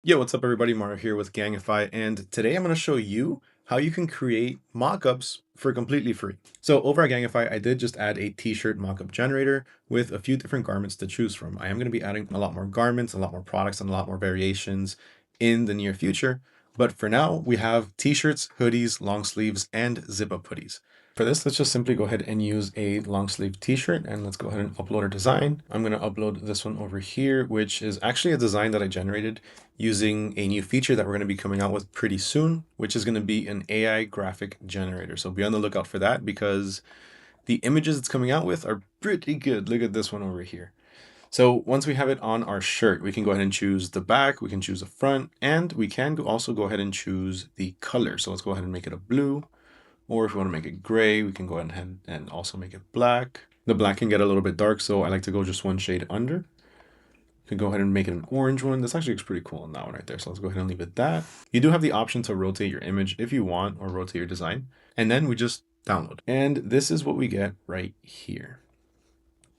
Yo, what's up everybody? Mario here with Gangify, and today I'm going to show you how you can create mockups for completely free. So over at Gangify, I did just add a t-shirt mockup generator with a few different garments to choose from. I am going to be adding a lot more garments, a lot more products, and a lot more variations in the near future. But for now, we have t-shirts, hoodies, long sleeves, and zip-up hoodies. For this, let's just simply go ahead and use a long sleeve t-shirt, and let's go ahead and upload our design. I'm going to upload this one over here, which is actually a design that I generated using a new feature that we're going to be coming out with pretty soon, which is going to be an AI graphic generator. So be on the lookout for that because the images it's coming out with are pretty good. Look at this one over here. So once we have it on our shirt, we can go ahead and choose the back, we can choose the front, and we can also go ahead and choose the color. So let's go ahead and make it a blue. Or if you want to make it gray, we can go ahead and also make it black. The black can get a little bit dark, so I like to go just one shade under. You can go ahead and make it an orange one. This actually looks pretty cool on that one right there. So let's go ahead and leave it that. You do have the option to rotate your image if you want, or rotate your design. And then we just download. And this is what we get right here.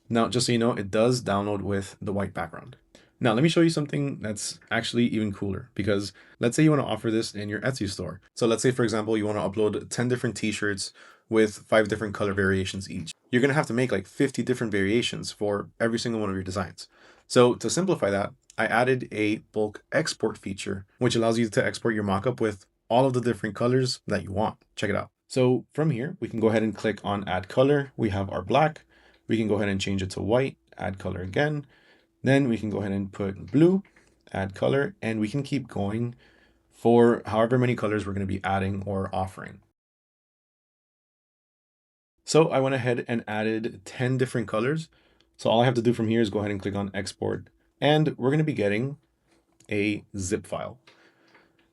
Now, just so you know, it does download with the white background. Now, let me show you something that's actually even cooler, because let's say you want to offer this in your Etsy store. So let's say, for example, you want to upload 10 different t-shirts with 5 different color variations each. You're going to have to make like 50 different variations for every single one of your designs. So to simplify that, I added a bulk export feature, which allows you to export your mockup with all of the different colors that you want. Check it out. So from here, we can go ahead and click on add color. We have our black. We can go ahead and change it to white, add color again. Then we can go ahead and put blue, add color, and we can keep going for however many colors we're going to be adding or offering. So I went ahead and added 10 different colors. So all I have to do from here is go ahead and click on export, and we're going to be getting a zip file.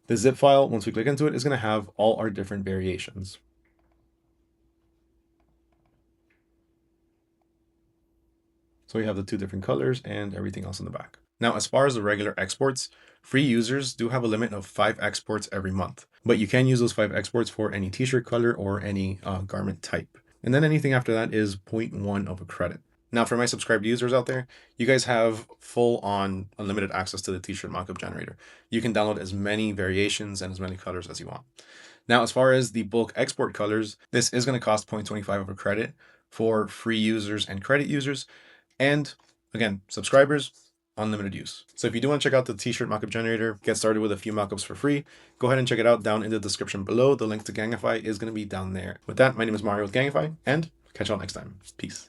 The zip file, once we click into it, is going to have all our different variations. So we have the 2 different colors and everything else in the back. Now, as far as the regular exports, free users do have a limit of 5 exports every month, but you can use those 5 exports for any t-shirt color or any garment type. And then anything after that is 0.1 of a credit. Now, for my subscribed users out there, you guys have full on unlimited access to the t-shirt mockup generator. You can download as many variations and as many colors as you want. Now, as far as the bulk export colors, this is going to cost 0.25 of a credit for free users and credit users. And again, subscribers, unlimited use. So if you do want to check out the t-shirt mockup generator, get started with a few mockups for free, go ahead and check it out down in the description below. The link to Gangify is going to be down there. With that, my name is Mario with Gangify, and catch y'all next time. Peace.